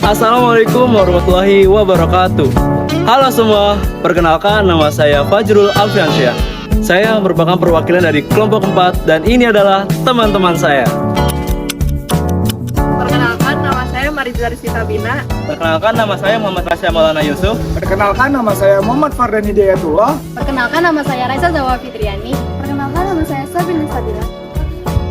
Assalamualaikum warahmatullahi wabarakatuh. Halo semua, perkenalkan nama saya Fajrul Alfiansyah. Saya merupakan perwakilan dari kelompok 4 dan ini adalah teman-teman saya. Perkenalkan, nama saya Marizal Sitabina. Perkenalkan nama saya Muhammad Rasya Maulana Yusuf. Perkenalkan nama saya Muhammad Fardan Hidayatullah. Perkenalkan nama saya Raisa Zawa Fitriani. Perkenalkan nama saya Sabina Sabila.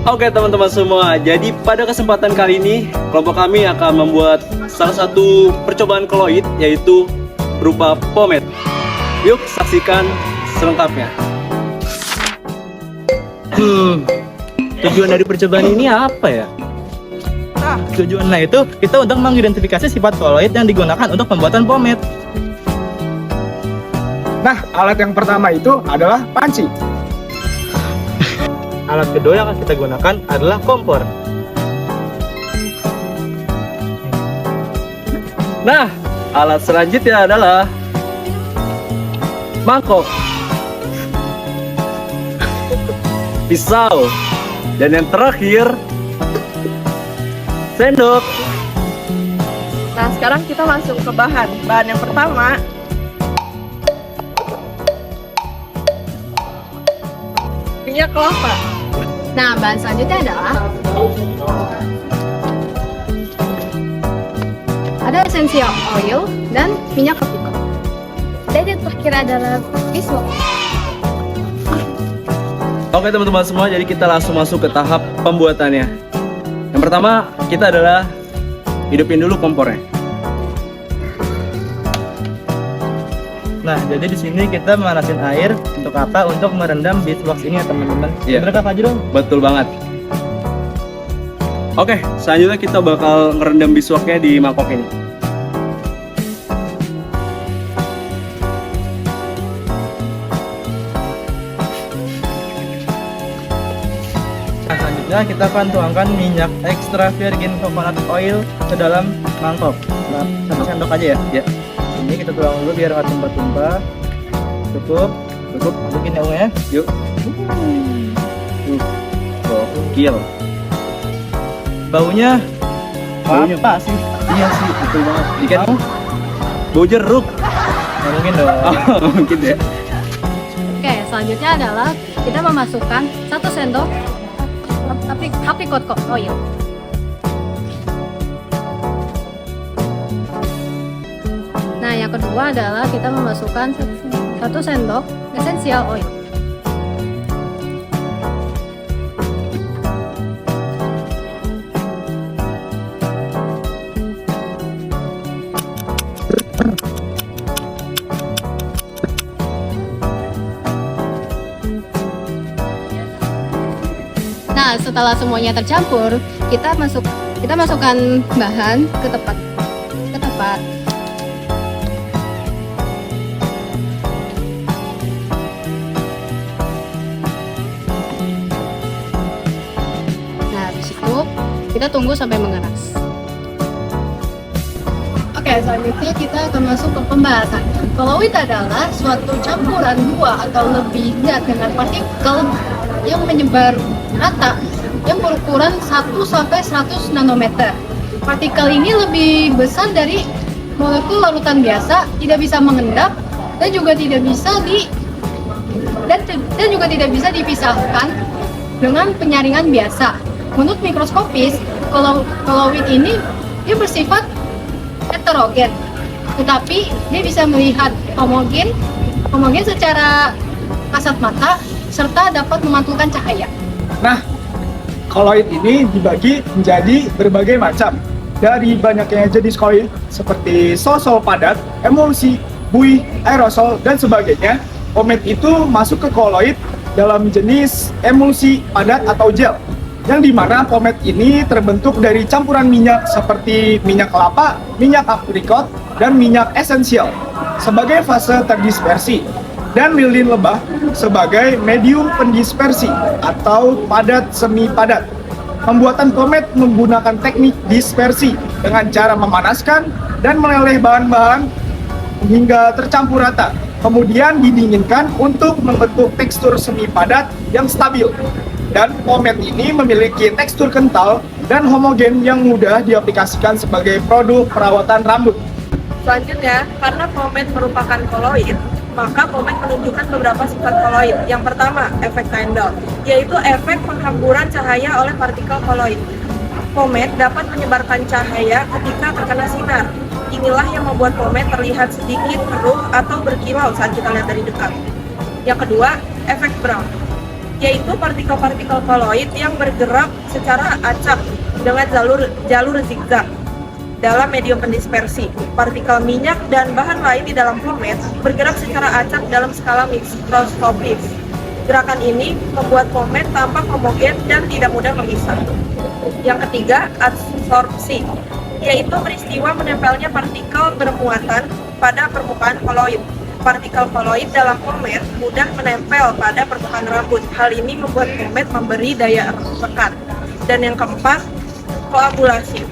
Oke teman-teman semua, jadi pada kesempatan kali ini kelompok kami akan membuat salah satu percobaan koloid, yaitu berupa pomade. Yuk saksikan selengkapnya. Tujuan dari percobaan ini apa ya? Tujuannya itu kita untuk mengidentifikasi sifat koloid yang digunakan untuk pembuatan pomade. Nah, alat yang pertama itu adalah panci. Alat kedua yang akan kita gunakan adalah kompor. Nah, alat selanjutnya adalah mangkok, pisau, dan yang terakhir sendok. Nah, sekarang kita langsung ke bahan. Bahan yang pertama, minyak kelapa. Nah, bahan selanjutnya adalah ada essential oil dan minyak kapiko. Dan yang terakhir adalah pisau. Oke teman-teman semua, jadi kita langsung masuk ke tahap pembuatannya. Yang pertama, kita adalah hidupin dulu kompornya. Nah, jadi di sini kita memanasin air untuk apa? Untuk merendam beeswax ini ya teman-teman. Iya. Bener Kak Fajrul? Betul banget. Oke, selanjutnya kita bakal ngerendam beeswaxnya di mangkok ini. Nah, selanjutnya kita akan tuangkan minyak extra virgin coconut oil ke dalam mangkok. Nah, 1 sendok aja ya. Ya, Ini kita tuang dulu biar nggak tumpah-tumpah. Cukup, masukin ya Ung ya. yuk. Gokil. Baunya Baunya apa sih? Iya sih, betul banget. Ikan bau jeruk. Nggak mungkin dong. Oh, mungkin ya. Oke, selanjutnya adalah kita memasukkan 1 sendok apricot oil. Nah, yang kedua adalah kita memasukkan 1 sendok essential oil. Nah, setelah semuanya tercampur, kita masukkan bahan ke tempat. Nah, habis itu kita tunggu sampai mengeras. Oke, selanjutnya kita akan masuk ke pembahasan. Koloid adalah suatu campuran 2 atau lebih zat dengan partikel yang menyebar rata yang berukuran 1 sampai 100 nanometer. Partikel ini lebih besar dari molekul larutan biasa, tidak bisa mengendap dan juga tidak bisa tidak bisa dengan penyaringan biasa. Menurut mikroskopis, koloid ini dia bersifat heterogen, tetapi dia bisa melihat homogen secara kasat mata serta dapat memantulkan cahaya. Nah, koloid ini dibagi menjadi berbagai macam. Dari banyaknya jenis koloid seperti sol padat, emulsi, buih, aerosol, dan sebagainya, pomade itu masuk ke koloid dalam jenis emulsi padat atau gel, yang dimana pomade ini terbentuk dari campuran minyak seperti minyak kelapa, minyak aprikot, dan minyak esensial sebagai fase terdispersi, dan lilin lebah sebagai medium pendispersi atau padat semi padat. Pembuatan pomade menggunakan teknik dispersi dengan cara memanaskan dan meleleh bahan-bahan hingga tercampur rata. Kemudian didinginkan untuk membentuk tekstur semi padat yang stabil. Dan pomade ini memiliki tekstur kental dan homogen yang mudah diaplikasikan sebagai produk perawatan rambut. Selanjutnya, karena pomade merupakan koloid, maka pomade menunjukkan beberapa sifat koloid. Yang pertama, efek Tyndall, yaitu efek penghamburan cahaya oleh partikel koloid. Pomade dapat menyebarkan cahaya ketika terkena sinar. Inilah yang membuat pomade terlihat sedikit keruh atau berkilau saat kita lihat dari dekat. Yang kedua, efek Brown, yaitu partikel-partikel koloid yang bergerak secara acak dengan jalur zigzag dalam medium pendispersi. Partikel minyak dan bahan lain di dalam pomade bergerak secara acak dalam skala mikroskopis. Gerakan ini membuat pomade tampak homogen dan tidak mudah memisah. Yang ketiga, adsorpsi, yaitu peristiwa menempelnya partikel bermuatan pada permukaan koloid. Partikel koloid dalam pomade mudah menempel pada permukaan rambut. Hal ini membuat pomade memberi daya pekat. Dan yang keempat, koagulasi,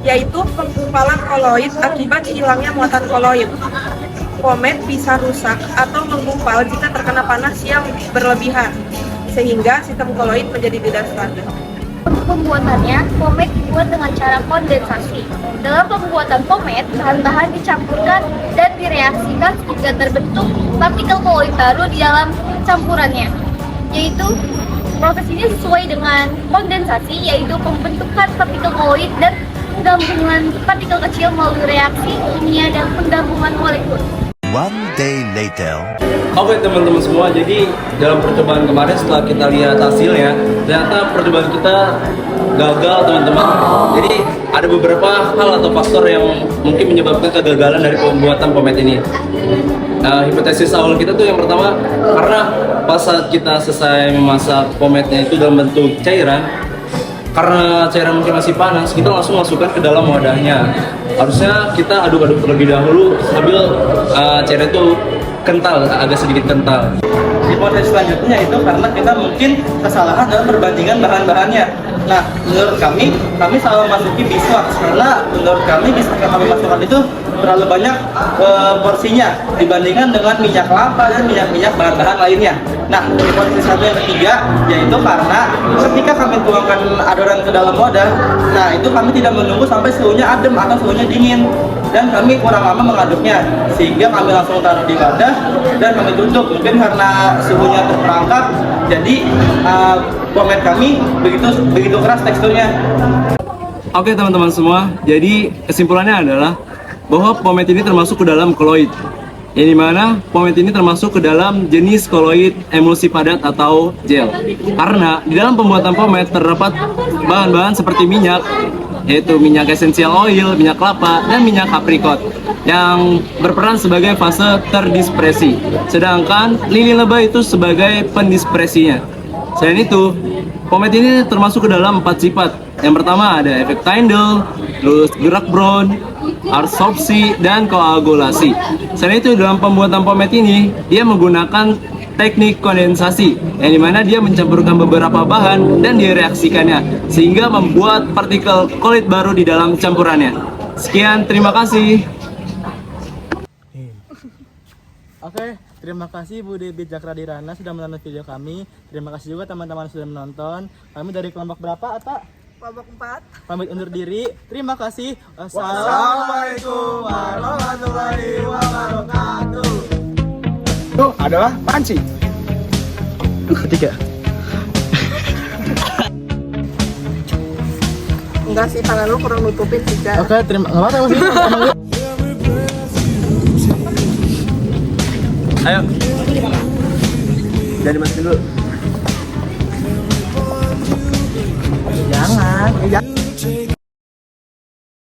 yaitu penggumpalan koloid akibat hilangnya muatan koloid. Pomade bisa rusak atau menggumpal jika terkena panas yang berlebihan, sehingga sistem koloid menjadi tidak stabil. Pembuatannya, pomade dibuat dengan cara kondensasi. Dalam pembuatan pomade, bahan-bahan dicampurkan dan direaksikan hingga terbentuk partikel koloid baru di dalam campurannya. Yaitu, proses ini sesuai dengan kondensasi, yaitu pembentukan partikel koloid dan penggabungan partikel kecil melalui reaksi kimia dan penggabungan molekul. One day later. Oke teman-teman semua, jadi dalam percobaan kemarin setelah kita lihat hasilnya, ternyata percobaan kita gagal teman-teman. Jadi ada beberapa hal atau faktor yang mungkin menyebabkan kegagalan dari pembuatan pomade ini. Hipotesis awal kita tuh yang pertama, karena pas saat kita selesai memasak pomade-nya itu dalam bentuk cairan, karena cairan mungkin masih panas, kita langsung masukkan ke dalam wadahnya. Harusnya kita aduk-aduk terlebih dahulu sambil cairan itu kental, agak sedikit kental. Hipotesis selanjutnya itu karena kita mungkin kesalahan dalam perbandingan bahan-bahannya. Nah, menurut kami selalu masuki beeswax karena menurut kami beeswax yang kami masukkan itu terlalu banyak porsinya dibandingkan dengan minyak kelapa dan minyak-minyak bahan-bahan lainnya. Nah, hipotesis satu yang ketiga yaitu karena ketika kami tuangkan adonan ke dalam wadah, nah itu kami tidak menunggu sampai suhunya adem atau suhunya dingin, dan kami kurang lama mengaduknya sehingga kami langsung taruh di wadah dan kami tutup. Mungkin karena suhunya terperangkap, jadi pomade kami begitu keras teksturnya. Oke teman-teman semua, jadi kesimpulannya adalah bahwa pomade ini termasuk ke dalam koloid, yang dimana pomade ini termasuk ke dalam jenis koloid emulsi padat atau gel. Karena di dalam pembuatan pomade terdapat bahan-bahan seperti minyak, yaitu minyak essential oil, minyak kelapa, dan minyak aprikot yang berperan sebagai fase terdispersi, sedangkan lilin lebah itu sebagai pendispersinya. Selain itu, pomade ini termasuk ke dalam 4 sifat. Yang pertama ada efek Tyndall, terus gerak Brown, adsorpsi, dan koagulasi. Selain itu, dalam pembuatan pomade ini dia menggunakan teknik kondensasi, yang dimana dia mencampurkan beberapa bahan dan direaksikannya sehingga membuat partikel koloid baru di dalam campurannya. Sekian, terima kasih. Oke, terima kasih Bu Debi Jakradirana sudah menonton video kami. Terima kasih juga teman-teman sudah menonton. Kami dari kelompok berapa, Ata? Kelompok 4. Pamit undur diri. Terima kasih. Wassalamualaikum warahmatullahi wabarakatuh. Itu adalah panci. Ketiga. Enggak sih, tangan lu kurang nutupin juga. Oke, terima kasih. Ayo. Jadi masukin dulu. Jangan.